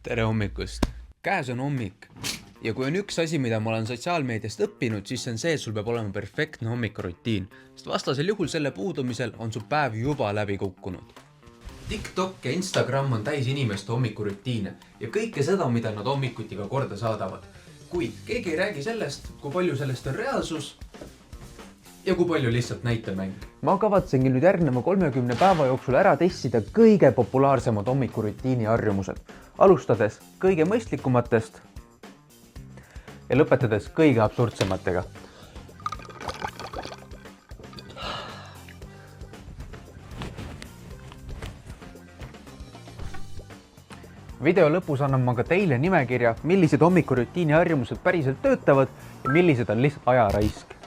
Tere hommikust! Käes on hommik ja kui on üks asi, mida ma olen sotsiaalmeediast õppinud, siis see on see, et sul peab olema perfektne hommikurutiin, sest vastasel juhul selle puudumisel on su päev juba läbi kukkunud. TikTok ja Instagram on täis inimeste hommikurutiine ja kõike seda, mida nad hommikuti ka korda saadavad. Kuid keegi ei räägi sellest, kui palju sellest on reaalsus ja kui palju lihtsalt näitemäng. Ma kavatsengi nüüd järgneva 30 päeva jooksul ära testida kõige populaarsemad hommikurutiini harjumused, alustades kõige mõistlikumatest ja lõpetades kõige absurdsematega. Video lõpus annan ma ka teile nimekirja, millised hommikurutiini harjumused päriselt töötavad ja millised on lihtsalt ajaraisk.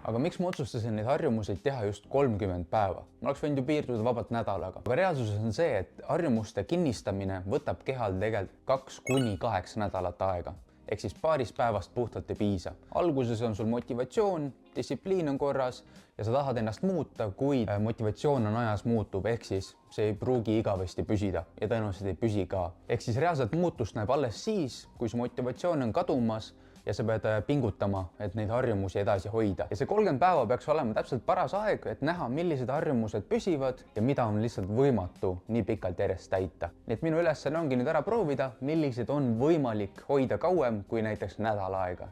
Aga miks ma otsustasin neid harjumuseid teha just 30 päeva? Ma oleks võinud ju piirduda vabalt nädalaga. Aga reaalsuses on see, et harjumuste kinnistamine võtab kehal tegelikult 2–8 nädalat aega. Ehk siis paarist päevast puhtalt ei piisa. Alguses on sul motivatsioon, distsipliin on korras ja sa tahad ennast muuta, kuid motivatsioon on ajas muutub, ehk siis see ei pruugi igavesti püsida ja tõenäoliselt ei püsi ka. Ehk siis reaalselt muutust näeb alles siis, kui su motivatsioon on kadumas ja sa pead pingutama, et neid harjumusi edasi hoida. Ja see 30 päeva peaks olema täpselt paras aeg, et näha, millised harjumused püsivad ja mida on lihtsalt võimatu nii pikalt järjest täita. Nii et minu ülesanne ongi nüüd ära proovida, millised on võimalik hoida kauem kui näiteks nädal aega.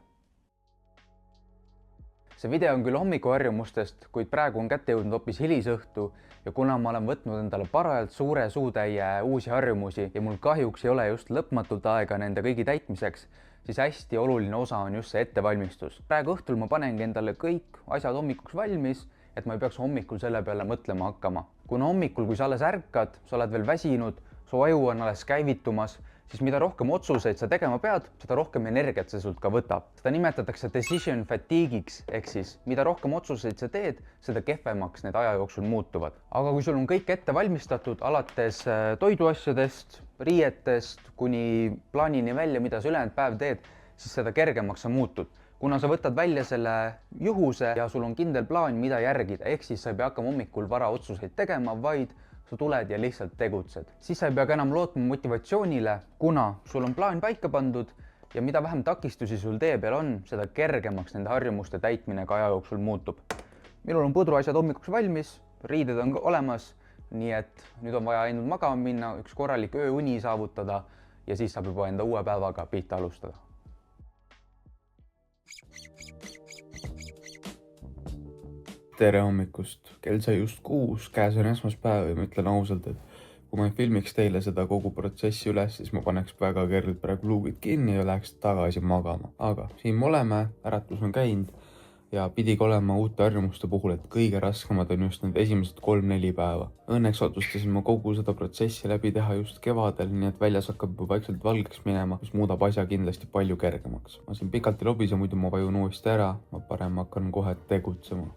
See video on küll hommikuharjumustest, kuid praegu on kätte jõudnud hoopis hilisõhtu ja kuna ma olen võtnud endale parajalt suure suutäie uusi harjumusi ja mul kahjuks ei ole just lõpmatult aega nende kõigi täitmiseks, siis hästi oluline osa on just see ettevalmistus. Praegu õhtul ma panengi endale kõik asjad hommikuks valmis, et ma ei peaks hommikul selle peale mõtlema hakkama. Kuna hommikul, kui sa alles ärkad, sa oled veel väsinud, su aju on alles käivitumas, siis mida rohkem otsuseid sa tegema pead, seda rohkem energiat see sult ka võtab. Seda nimetatakse decision fatigue'iks, ehk siis mida rohkem otsuseid sa teed, seda kehvemaks need aja jooksul muutuvad. Aga kui sul on kõik ette valmistatud, alates toiduasjadest, riietest kuni plaanini välja, mida sa ülejäänud päev teed, siis seda kergemaks sa muutud. Kuna sa võtad välja selle juhuse ja sul on kindel plaan, mida järgida, ehk siis sa ei pea hakkama hommikul vara otsuseid tegema, vaid sa tuled ja lihtsalt tegutsed. Siis sa ei pea ka enam lootma motivatsioonile, kuna sul on plaan paika pandud ja mida vähem takistusi sul tee peal on, seda kergemaks nende harjumuste täitmine ka aja jooksul muutub. Minul on pudruasjad hommikuks valmis, riided on olemas, nii et nüüd on vaja ainult magama minna, üks korralik ööuni saavutada ja siis saab juba enda uue päevaga pihta alustada. Tere hommikust, kell sai just 6, käes on esmaspäev ja ma ütlen ausalt, et kui ma ei filmiks teile seda kogu protsessi üles, siis ma paneks väga kergelt praegu luugid kinni ja läheks tagasi magama. Aga siin me oleme, äratus on käinud ja pidigi olema uute harjumuste puhul, et kõige raskemad on just need esimesed 3–4 päeva. Õnneks otsustasin ma kogu seda protsessi läbi teha just kevadel, nii et väljas hakkab vaikselt valgeks minema, mis muudab asja kindlasti palju kergemaks. Ma siin pikalt ei lobise, muidu ma vajun uuesti ära, ma parem hakkan kohe tegutsema.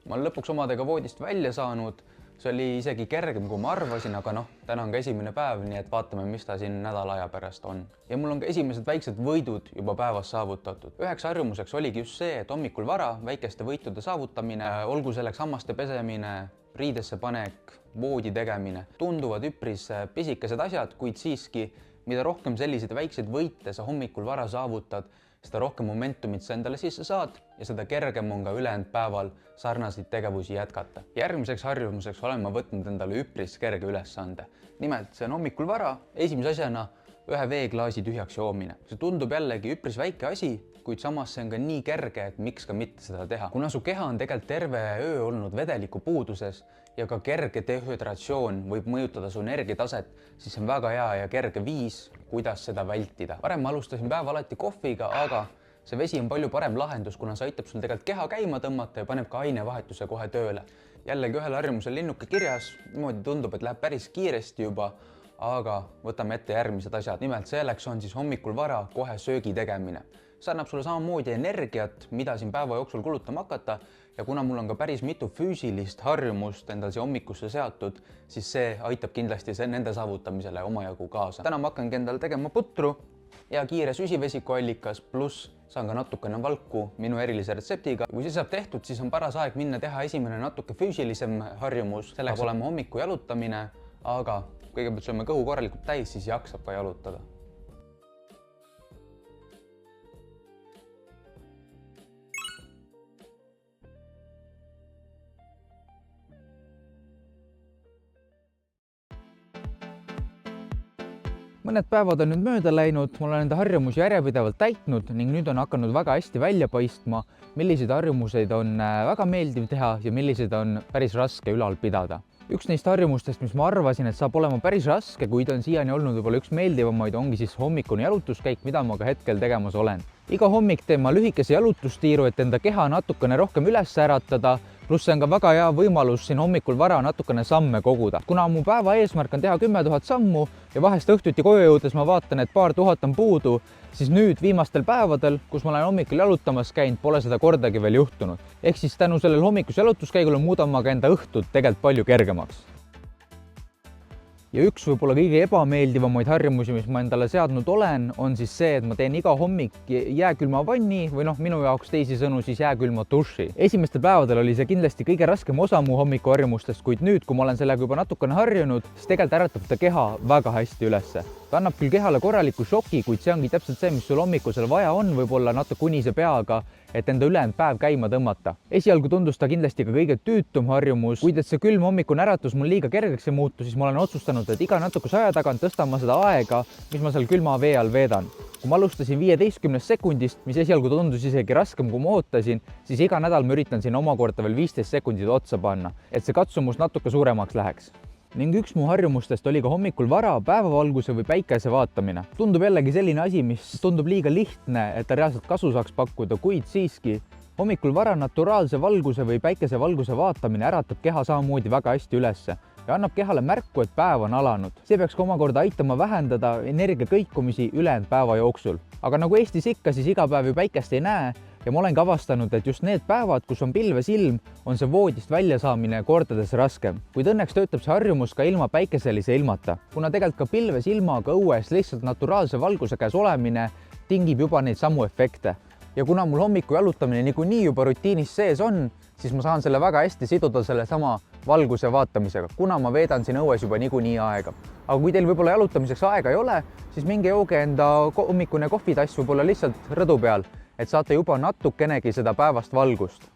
Ma olen lõpuks omadega voodist välja saanud, see oli isegi kergem, kui ma arvasin, aga täna on ka esimene päev, nii et vaatame, mis ta siin nädala aja pärast on. Ja mul on ka esimesed väiksed võidud juba päevas saavutatud. Üheks harjumuseks oligi just see, et hommikul vara väikeste võitude saavutamine, olgu selleks hammaste pesemine, riidesse panek, voodi tegemine. Tunduvad üpris pisikesed asjad, kuid siiski, mida rohkem selliseid väikseid võite sa hommikul vara saavutad, seda rohkem momentumit sa endale sisse saad ja seda kergem on ka ülejäänud päeval sarnaseid tegevusi jätkata. Järgmiseks harjumuseks olen ma võtnud endale üpris kerge ülesande. Nimelt, see on hommikul vara, esimese asjana ühe veeklaasi tühjaks joomine. See tundub jällegi üpris väike asi, kuid samas see on ka nii kerge, et miks ka mitte seda teha. Kuna su keha on tegelikult terve öö olnud vedeliku puuduses ja ka kerge dehüdratsioon võib mõjutada su energiataset, siis see on väga hea ja kerge viis, kuidas seda vältida. Varem ma alustasin päeva alati kohviga, aga see vesi on palju parem lahendus, kuna see aitab sul tegelikult keha käima tõmmata ja paneb ka ainevahetuse kohe tööle. Jällegi ühel harjumusel linnuke kirjas, niimoodi tundub, et läheb päris kiiresti juba, aga võtame ette järgmised asjad. Nimelt selleks on siis hommikul vara kohe söögi tegemine. See annab sulle samamoodi energiat, mida siin päeva jooksul kulutama hakata ja kuna mul on ka päris mitu füüsilist harjumust endal siia hommikusse seatud, siis see aitab kindlasti nende saavutamisele omajagu kaasa. Täna ma hakkangi endale tegema putru ja kiire süsivesikuallikas, pluss saan ka natukene valku minu erilise retseptiga. Kui see saab tehtud, siis on paras aeg minna teha esimene natuke füüsilisem harjumus. Selleks saab olema hommiku jalutamine, aga kõigepealt sööme kõhu korralikult täis, siis jaksab ka jalutada. Mõned päevad on nüüd mööda läinud, mul on enda harjumusi järjepidevalt täitnud ning nüüd on hakanud väga hästi välja paistma, milliseid harjumuseid on väga meeldiv teha ja milliseid on päris raske ülal pidada. Üks neist harjumustest, mis ma arvasin, et saab olema päris raske, kuid on siiani olnud võib-olla üks meeldivamaid, ongi siis hommikune jalutuskäik, mida ma ka hetkel tegemas olen. Iga hommik teen ma lühikese jalutustiiru, et enda keha natukene rohkem üles äratada, pluss see on ka väga hea võimalus siin hommikul vara natukene samme koguda. Kuna mu päeva eesmärk on teha 10 000 sammu ja vahest õhtuti koju jõudes ma vaatan, et paar tuhat on puudu, siis nüüd viimastel päevadel, kus ma olen hommikul jalutamas käinud, pole seda kordagi veel juhtunud. Ehk siis tänu sellel hommikus jalutuskäigule muudan ma ka enda õhtud tegelikult palju kergemaks. Ja üks võib-olla kõige ebameeldivamaid harjumusi, mis ma endale seadnud olen, on siis see, et ma teen iga hommik jääkülma vanni või minu jaoks teisisõnu siis jääkülma duši. Esimestel päevadel oli see kindlasti kõige raskem osa mu hommikuharjumustest, kuid nüüd, kui ma olen sellega juba natukene harjunud, siis tegelikult äratab ta keha väga hästi ülesse. Ta annab küll kehale korraliku šoki, kuid see ongi täpselt see, mis sul hommikusel vaja on, võib-olla natuke unise peaga, et enda ülejäänud päev käima tõmmata. Esialgu tundus ta kindlasti ka kõige tüütum harjumus, kuid et see külm hommikune äratus mul liiga kergeks ei muutu, siis ma olen otsustanud, et iga natukese aja tagant tõstan ma seda aega, mis ma seal külma vee all veedan. Kui ma alustasin 15 sekundist, mis esialgu tundus isegi raskem, kui ma ootasin, siis iga nädal ma üritan siin omakorda veel 15 sekundit otsa panna, et see katsumus natuke suuremaks läheks. Ning üks mu harjumustest oli ka hommikul vara päevavalguse või päikese vaatamine. Tundub jällegi selline asi, mis tundub liiga lihtne, et ta reaalselt kasu saaks pakkuda, kuid siiski hommikul vara naturaalse valguse või päikese valguse vaatamine äratab keha samamoodi väga hästi ülesse ja annab kehale märku, et päev on alanud. See peaks ka omakorda aitama vähendada energia kõikumisi ülejäänud päeva jooksul. Aga nagu Eestis ikka, siis iga päev ju päikest ei näe ja ma olen ka avastanud, et just need päevad, kus on pilves ilm, on see voodist välja saamine kordades raskem. Kuid õnneks töötab see harjumus ka ilma päikeselise ilmata. Kuna tegelikult ka pilves ilmaga õues lihtsalt naturaalse valguse käes olemine tingib juba neid samu efekte. Ja kuna mul hommiku jalutamine niikuinii juba rutiinis sees on, siis ma saan selle väga hästi siduda selle sama valguse vaatamisega, kuna ma veedan siin õues juba niikuinii aega. Aga kui teil võib-olla jalutamiseks aega ei ole, siis minge jooge enda hommikune kohvitass võib-olla lihtsalt rõdu peal, et saate juba natukenegi seda päevast valgust.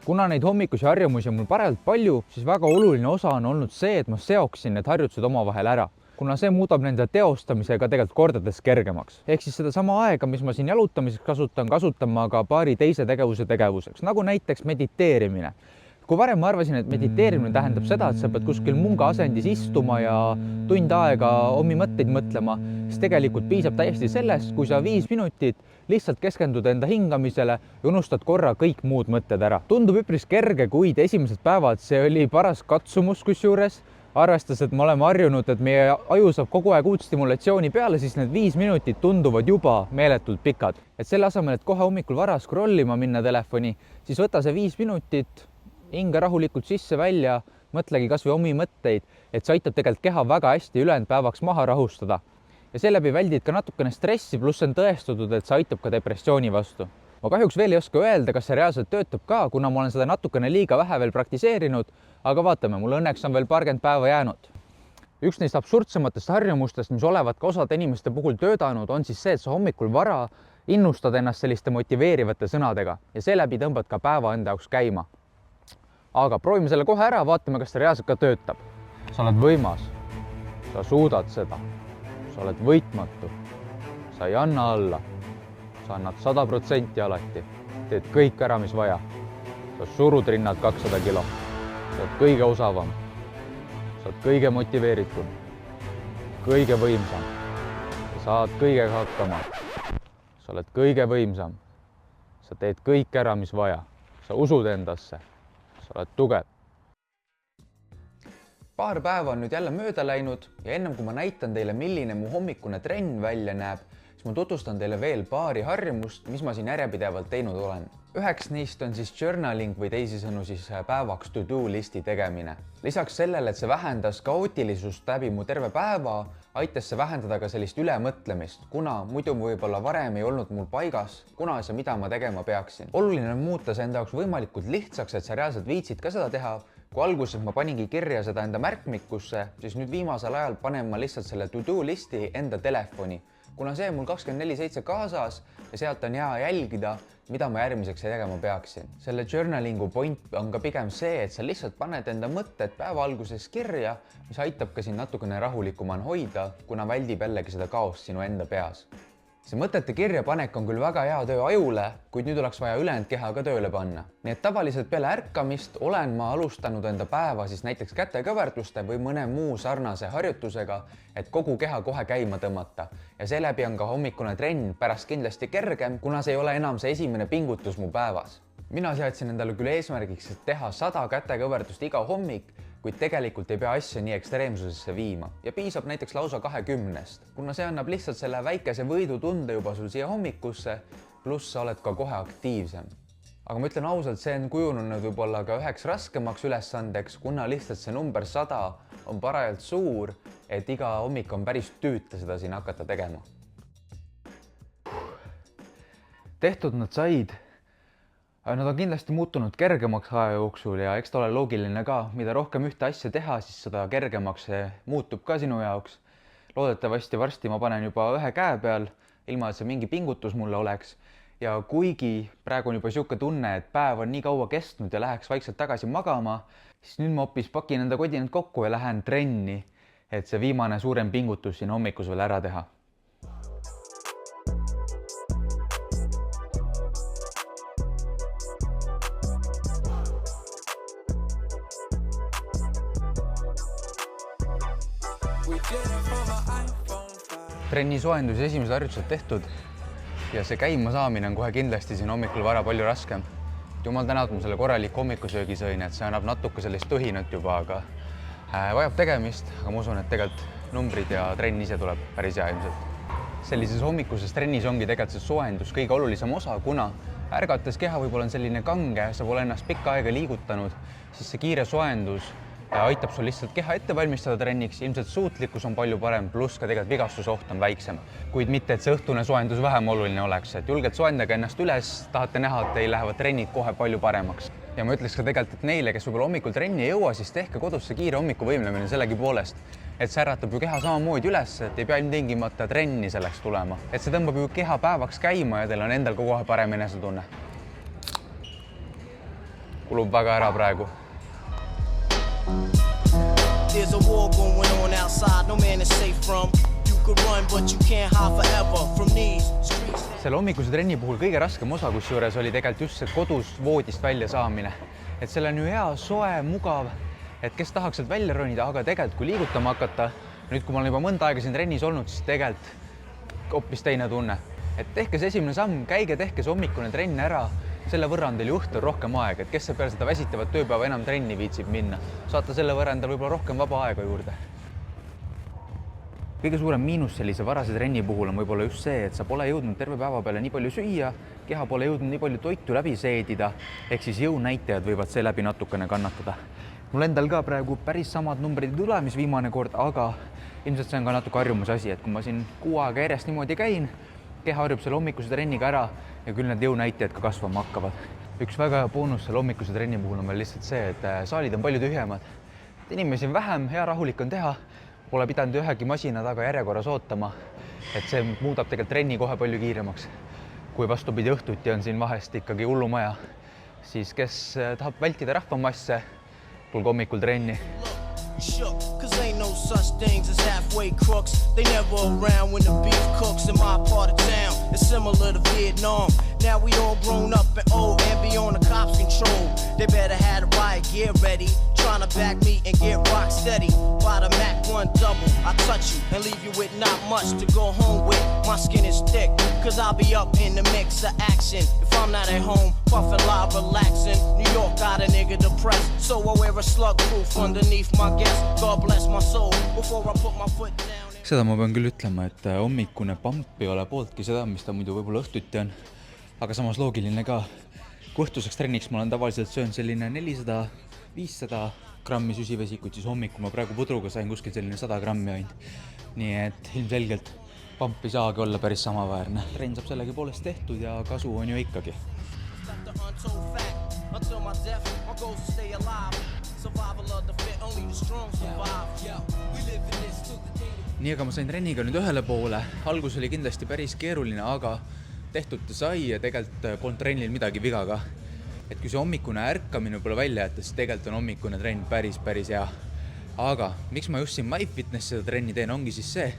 Kuna neid hommikusi harjumusi on mul parajalt palju, siis väga oluline osa on olnud see, et ma seoksin need harjutused omavahel ära. Kuna see muudab nende teostamisega tegelikult kordades kergemaks. Ehk siis seda sama aega, mis ma siin jalutamiseks kasutan ma ka paari teise tegevuseks, nagu näiteks mediteerimine. Kui varem ma arvasin, et mediteerimine tähendab seda, et sa pead kuskil munga asendis istuma ja tund aega omi mõtteid mõtlema, siis tegelikult piisab täiesti sellest, kui sa 5 minutit lihtsalt keskendud enda hingamisele ja unustad korra kõik muud mõtted ära. Tundub üpris kerge, kuid esimesed päevad see oli paras katsumus kusjuures. Arvestas, et me oleme harjunud, et meie aju saab kogu aeg uut stimulatsiooni peale, siis need 5 minutit tunduvad juba meeletult pikad. Et selle asemel, et kohe hommikul vara scrollima minna telefoni, siis võta see 5 minutit, hinga rahulikult sisse välja, mõtlegi kas või omi mõtteid, et see aitab tegelikult keha väga hästi ülejäänud päevaks maha rahustada. Ja seeläbi väldid ka natukene stressi, pluss on tõestatud, et see aitab ka depressiooni vastu. Ma kahjuks veel ei oska öelda, kas see reaalselt töötab ka, kuna ma olen seda natukene liiga vähe veel praktiseerinud, aga vaatame, mul õnneks on veel paarkümmend päeva jäänud. Üks neist absurdsematest harjumustest, mis olevat ka osade inimeste puhul töötanud, on siis see, et sa hommikul vara innustad ennast selliste motiveerivate sõnadega ja seeläbi tõmbad ka päeva enda jaoks käima. Aga proovime selle kohe ära, vaatame, kas see reaalselt ka töötab. Sa oled võimas, sa suudad seda, sa oled võitmatu, sa ei anna alla, sa annad 100% alati, teed kõik ära, mis vaja. Sa surud rinnad 200 kilo, sa oled kõige osavam, sa oled kõige motiveeritum, kõige võimsam, sa saad kõigega hakkama, sa oled kõige võimsam, sa teed kõik ära, mis vaja, sa usud endasse, sa oled tugev. Paar päeva on nüüd jälle mööda läinud ja ennem kui ma näitan teile, milline mu hommikune trenn välja näeb, siis ma tutvustan teile veel paari harjumust, mis ma siin järjepidevalt teinud olen. Üheks neist on siis journaling või teisisõnu siis päevaks to-do listi tegemine. Lisaks sellele, et see vähendas kaootilisust läbi mu terve päeva, aitas see vähendada ka sellist ülemõtlemist, kuna muidu võib-olla varem ei olnud mul paigas, kunas ja mida ma tegema peaksin. Oluline on muuta see enda jaoks võimalikult lihtsaks, et sa reaalselt viitsid ka seda teha. Kui alguses ma paningi kirja seda enda märkmikusse, siis nüüd viimasel ajal panen ma lihtsalt selle to-do listi enda telefoni, kuna see on mul 24/7 kaasas ja sealt on hea jälgida, mida ma järgmiseks tegema peaksin. Selle journalingu point on ka pigem see, et sa lihtsalt paned enda mõtted päeva alguses kirja, mis aitab ka siin natukene rahulikuman hoida, kuna väldib jällegi seda kaost sinu enda peas. See mõtete kirjapanek on küll väga hea töö ajule, kuid nüüd oleks vaja ülejäänud keha ka tööle panna. Nii et tavaliselt peale ärkamist olen ma alustanud enda päeva siis näiteks kätekõverduste või mõne muu sarnase harjutusega, et kogu keha kohe käima tõmmata. Ja seeläbi on ka hommikune trenn pärast kindlasti kergem, kuna see ei ole enam see esimene pingutus mu päevas. Mina seadsin endale küll eesmärgiks, et teha 100 kätekõverdust iga hommik, kuid tegelikult ei pea asja nii ekstreemsusesse viima ja piisab näiteks lausa 20-st, kuna see annab lihtsalt selle väikese võidutunde juba sul siia hommikusse, pluss sa oled ka kohe aktiivsem. Aga ma ütlen ausalt, see on kujunenud võib-olla ka üheks raskemaks ülesandeks, kuna lihtsalt see number 100 on parajalt suur, et iga hommik on päris tüüta seda siin hakata tegema. Tehtud nad said. Nad on kindlasti muutunud kergemaks aja jooksul ja eks ta ole loogiline ka, mida rohkem ühte asja teha, siis seda kergemaks see muutub ka sinu jaoks. Loodetavasti varsti ma panen juba ühe käe peal, ilma et see mingi pingutus mulle oleks. Ja kuigi praegu on juba siuke tunne, et päev on nii kaua kestnud ja läheks vaikselt tagasi magama, siis nüüd ma hoopis pakin enda kodined kokku ja lähen trenni, et see viimane suurem pingutus siin hommikus veel ära teha. Trenni soojendus ja esimesed harjutused tehtud ja see käima saamine on kohe kindlasti siin hommikul vara palju raskem. Jumal tänatud, ma selle korralik hommikusöögi sõin, et see annab natuke sellist tuhinat juba, aga vajab tegemist, aga ma usun, et tegelikult numbrid ja trenn ise tuleb päris hea ilmselt. Sellises hommikuses trennis ongi tegelikult see soojendus kõige olulisem osa, kuna ärgates keha võib-olla on selline kange, sa pole ennast pikka aega liigutanud, siis see kiire soojendus aitab sul lihtsalt keha ette valmistada trenniks, ilmselt suutlikkus on palju parem, pluss ka tegelikult vigastusoht on väiksem. Kuid mitte, et see õhtune soojendus vähem oluline oleks, et julgelt soojendage ennast üles, tahate näha, et teil lähevad trennid kohe palju paremaks. Ja ma ütleks ka tegelikult, et neile, kes võib-olla hommikul trenni ei jõua, siis tehke kodus see kiire hommikuvõimlemine sellegi poolest, et see äratab ju keha samamoodi üles, et ei pea ilmtingimata trenni selleks tulema. Et see tõmbab ju keha päevaks käima ja teil on endal kohe parem enesetunne. Kulub väga ära praegu. There's a war going on outside, no man is safe from. You could run, but you can't hide forever from these streets. Selle hommikuse trenni puhul kõige raskem osa, kus juures oli tegelikult just see kodus voodist välja saamine. Et selle on ju hea, soe, mugav, et kes tahaks sealt välja ronida, aga tegelikult kui liigutama hakata, nüüd kui ma olen juba mõnda aega siin trennis olnud, siis tegelikult hoopis teine tunne. Et tehke see esimene samm, käige, tehke see hommikune trenn ära. Selle võrra on teil ju õhtul rohkem aega, et kes see peale seda väsitavat tööpäeva enam trenni viitsib minna. Saate selle võrra endal võib-olla rohkem vaba aega juurde. Kõige suurem miinus sellise varase trenni puhul on võib-olla just see, et sa pole jõudnud terve päeva peale nii palju süüa, keha pole jõudnud nii palju toitu läbi seedida, ehk siis jõunäitajad võivad seeläbi natukene kannatada. Mul endal ka praegu päris samad numbrid ei tule, mis viimane kord, aga ilmselt see on ka natuke harjumuse asi, et kui ma siin 6 aega järjest niimoodi käin, keha harjub selle hommikuse trenniga ära ja küll need jõunäitajad ka kasvama hakkavad. Üks väga hea boonus selle hommikuse trenni puhul on veel lihtsalt see, et saalid on palju tühjemad. Inimesi on vähem, hea rahulik on teha, pole pidanud ühegi masina taga järjekorras ootama, et see muudab tegelikult trenni kohe palju kiiremaks. Kui vastupidi õhtuti on siin vahest ikkagi hullumaja, siis kes tahab vältida rahvamasse, tulge hommikul trenni. Shook, cause ain't no such things as halfway crooks. They never around when the beef cooks in my part of town. It's similar to Vietnam. Now we all grown up and old and beyond the cops' control. They better have the riot gear ready, trying to back me and get rock steady. By the Mac 1 double, I touch you and leave you with not much to go home with. My skin is thick, cause I'll be up in the mix of action. If I'm not at home, puffin' live, relaxing. New York got a nigga depressed, so I wear a slug proof underneath my guest. God bless my soul before I put my foot down. Seda ma pean küll ütlema, et hommikune pamp ei ole pooltki seda, mis ta muidu võib-olla õhtuti on. Aga samas loogiline ka. Kui õhtuseks trenniks ma olen tavaliselt söön selline 400-500 grammi süsivesikut, siis hommikul ma praegu pudruga sain kuskil selline 100 grammi ainult. Nii et ilmselgelt pamp ei saagi olla päris samaväärne. Trenn saab sellegi poolest tehtud ja kasu on ju ikkagi. Nii, aga ma sain trenniga nüüd ühele poole. Algus oli kindlasti päris keeruline, aga tehtud ta sai ja tegelikult polnud trennil midagi viga ka. Et kui see hommikune ärkamine pole välja jätta, siis tegelikult on hommikune trenn päris hea. Aga miks ma just siin MyFitness seda trenni teen, ongi siis see,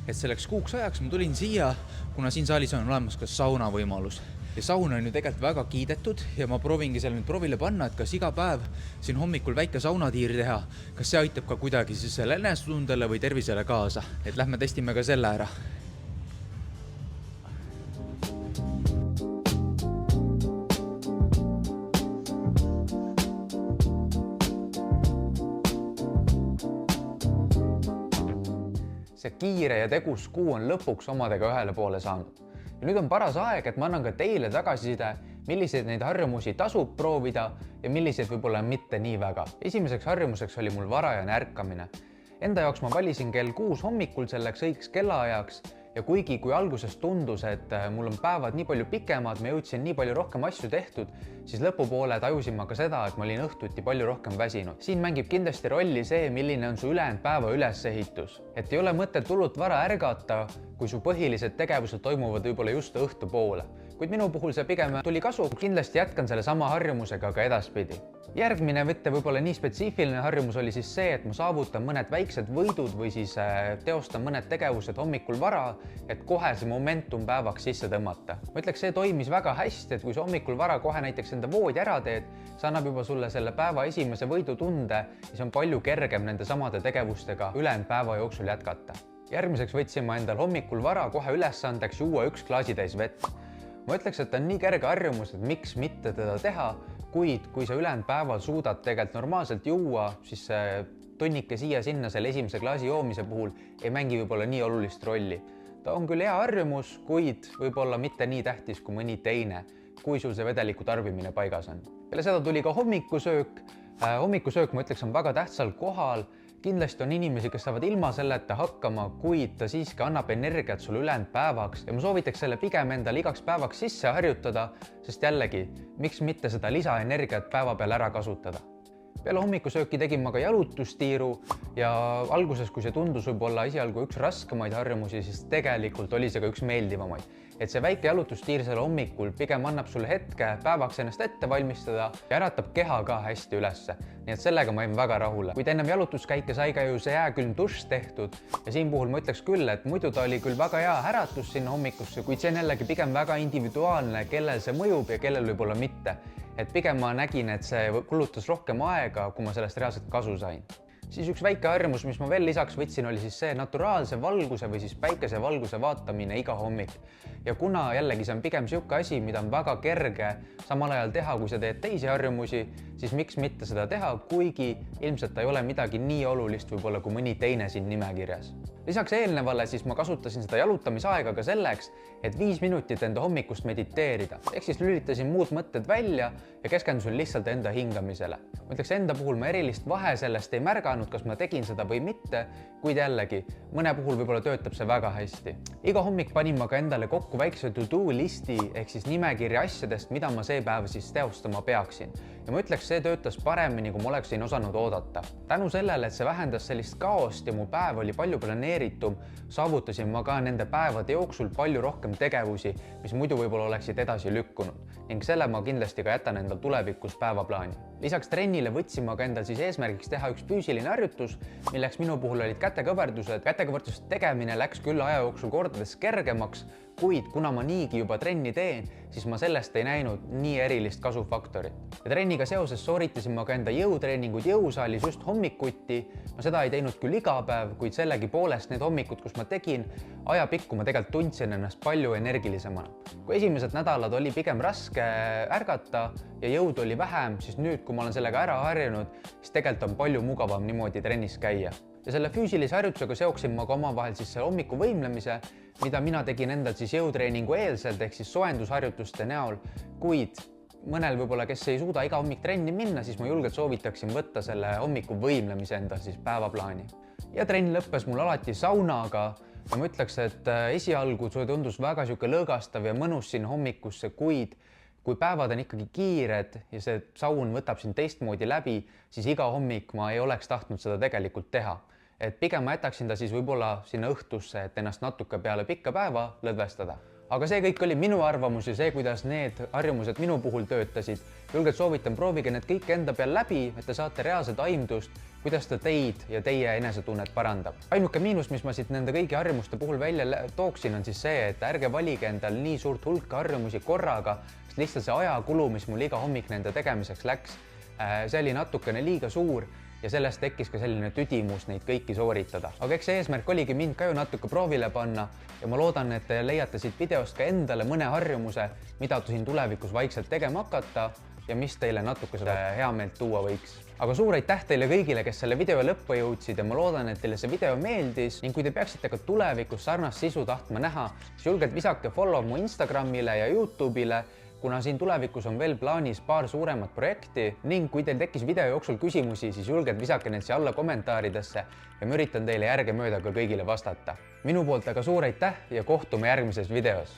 et selleks kuuks ajaks ma tulin siia, kuna siin saalis on olemas ka sauna võimalus. Ja sauna on ju tegelikult väga kiidetud ja ma proovingi seal nüüd proovile panna, et kas iga päev siin hommikul väike saunatiir teha, kas see aitab ka kuidagi siis selle enesestundele või tervisele kaasa. Et lähme testime ka selle ära. See kiire ja tegus kuu on lõpuks omadega ühele poole saanud. Ja nüüd on paras aeg, et ma annan ka teile tagasiside, milliseid neid harjumusi tasub proovida ja milliseid võib-olla mitte nii väga. Esimeseks harjumuseks oli mul varajane ärkamine. Enda jaoks ma valisin kell 6 hommikul selleks õigeks kellaajaks ja kuigi kui alguses tundus, et mul on päevad nii palju pikemad, ma jõudsin nii palju rohkem asju tehtud, siis lõpupoole tajusin ma ka seda, et ma olin õhtuti palju rohkem väsinud. Siin mängib kindlasti rolli see, milline on su ülejäänud päeva ülesehitus. Et ei ole mõtet hullult vara ärgata, kui su põhilised tegevused toimuvad võib-olla just õhtu poole. Kuid minu puhul see pigem tuli kasu, kindlasti jätkan selle sama harjumusega ka edaspidi. Järgmine võtte võib-olla nii spetsiifiline harjumus oli siis see, et ma saavutan mõned väiksed võidud või siis teostan mõned tegevused hommikul vara, et kohe see momentum päevaks sisse tõmmata. Ma ütleks, see toimis väga hästi, et kui sa hommikul vara kohe näiteks enda voodi ära teed, see annab juba sulle selle päeva esimese võidutunde ja see on palju kergem nende samade tegevustega ülejäänud päeva jooksul jätkata. Järgmiseks võtsin ma endal hommikul vara kohe ülesandeks juua 1 klaasitäis vett. Ma ütleks, et on nii kerge harjumus, et miks mitte teda teha, kuid kui sa ülejäänud päeval suudad tegelikult normaalselt juua, siis tunnike siia-sinna selle esimese klaasi joomise puhul ei mängi võib-olla nii olulist rolli. Ta on küll hea harjumus, kuid võib-olla mitte nii tähtis kui mõni teine, kui sul see vedeliku tarbimine paigas on. Peale seda tuli ka hommikusöök. Hommikusöök, ma ütleks, on väga tähtsal kohal. Kindlasti on inimesi, kes saavad ilma selleta hakkama, kuid ta siiski annab energiat sulle ülejäänud päevaks ja ma soovitaks selle pigem endal igaks päevaks sisse harjutada, sest jällegi, miks mitte seda lisaenergiat päeva peal ära kasutada. Peale hommikusööki tegin ma ka jalutustiiru ja alguses, kui see tundus võib-olla esialgu üks raskemaid harjumusi, siis tegelikult oli see ka üks meeldivamaid. Et see väike jalutustiir selle hommikul pigem annab sulle hetke päevaks ennast ette valmistada ja äratab keha ka hästi ülesse. Nii et sellega ma jäin väga rahule. Kuid ennem jalutuskäike sai ka ju see jääkülm dušš tehtud ja siin puhul ma ütleks küll, et muidu ta oli küll väga hea äratus sinna hommikusse, kuid see on jällegi pigem väga individuaalne, kellel see mõjub ja kellel võib-olla mitte. Et pigem ma nägin, et see kulutas rohkem aega, kui ma sellest reaalselt kasu sain. Siis üks väike harjumus, mis ma veel lisaks võtsin, oli siis see naturaalse valguse või siis päikese valguse vaatamine iga hommik. Ja kuna jällegi see on pigem siuke asi, mida on väga kerge samal ajal teha, kui sa teed teisi harjumusi, siis miks mitte seda teha, kuigi ilmselt ta ei ole midagi nii olulist võib-olla kui mõni teine siin nimekirjas. Lisaks eelnevale siis ma kasutasin seda jalutamisaega ka selleks, et 5 minutit enda hommikust mediteerida. Ehk siis lülitasin muud mõtted välja ja keskendusin lihtsalt enda hingamisele. Ma ütleks, enda puhul ma erilist vahe sellest ei märganud, kas ma tegin seda või mitte, kuid jällegi, mõne puhul võib-olla töötab see väga hästi. Iga hommik panin ma ka endale kokku väikse to-do listi ehk siis nimekirja asjadest, mida ma see päev siis teostama peaksin. Ja ma ütleks, see töötas paremini, kui ma oleksin osanud oodata. Tänu sellele, et see vähendas sellist kaost ja mu päev oli palju planeeritum, saavutasin ma ka nende päevade jooksul palju rohkem tegevusi, mis muidu võib-olla oleksid edasi lükkunud. Ning selle ma kindlasti ka jätan endal tulevikus päevaplaani. Lisaks trennile võtsin ma ka endal siis eesmärgiks teha üks füüsiline harjutus, milleks minu puhul olid kätekõverdused. Kätekõverduste tegemine läks küll aja jooksul kordades kergemaks, kuid kuna ma niigi juba trenni teen, siis ma sellest ei näinud nii erilist kasufaktorit. Ja trenniga seoses sooritasin ma ka enda jõutreeningud jõusaalis just hommikuti. Ma seda ei teinud küll iga päev, kuid sellegi poolest need hommikud, kus ma tegin, ajapikku ma tegelikult tundsin ennast palju energilisemana. Kui esimesed nädalad oli pigem raske ärgata ja jõud oli vähem, siis nüüd, kui ma olen sellega ära harjunud, siis tegelikult on palju mugavam niimoodi trennis käia. ja selle füüsilise harjutusega seoksin ma ka omavahel siis selle hommikuvõimlemise, mida mina tegin endal siis jõutreeningu eelselt ehk siis soojendusharjutuste näol, kuid mõnel võib-olla, kes ei suuda iga hommik trenni minna, siis ma julgelt soovitaksin võtta selle hommikuvõimlemise endal siis päevaplaani. Ja trenn lõppes mul alati saunaga ja ma ütleks, et esialgu see tundus väga sihuke lõõgastav ja mõnus siin hommikusse, kuid kui päevad on ikkagi kiired ja see saun võtab sind teistmoodi läbi, siis iga hommik ma ei oleks tahtnud seda tegelikult teha. Et pigem ma jätaksin ta siis võib-olla sinna õhtusse, et ennast natuke peale pikka päeva lõdvestada. Aga see kõik oli minu arvamus ja see, kuidas need harjumused minu puhul töötasid. Julgelt soovitan, proovige need kõik enda peal läbi, et te saate reaalset aimdust, kuidas ta teid ja teie enesetunnet parandab. Ainuke miinus, mis ma siit nende kõigi harjumuste puhul välja tooksin, on siis see, et ärge valige endal nii suurt hulka harjumusi korraga, sest lihtsalt see ajakulu, mis mul iga hommik nende tegemiseks läks, see oli natukene liiga suur ja sellest tekkis ka selline tüdimus neid kõiki sooritada. Aga eks see eesmärk oligi mind ka ju natuke proovile panna ja ma loodan, et te leiate siit videost ka endale mõne harjumuse, mida siin tulevikus vaikselt tegema hakata ja mis teile natuke seda heameelt tuua võiks. Aga suur aitäh teile kõigile, kes selle video lõppu jõudsid ja ma loodan, et teile see video meeldis ning kui te peaksite ka tulevikus sarnast sisu tahtma näha, siis julgelt visake follow mu Instagramile ja YouTube'ile, kuna siin tulevikus on veel plaanis paar suuremat projekti ning kui teil tekkis video jooksul küsimusi, siis julgelt visake need siia alla kommentaaridesse ja ma üritan teile järgemööda ka kõigile vastata. Minu poolt aga suur aitäh ja kohtume järgmises videos.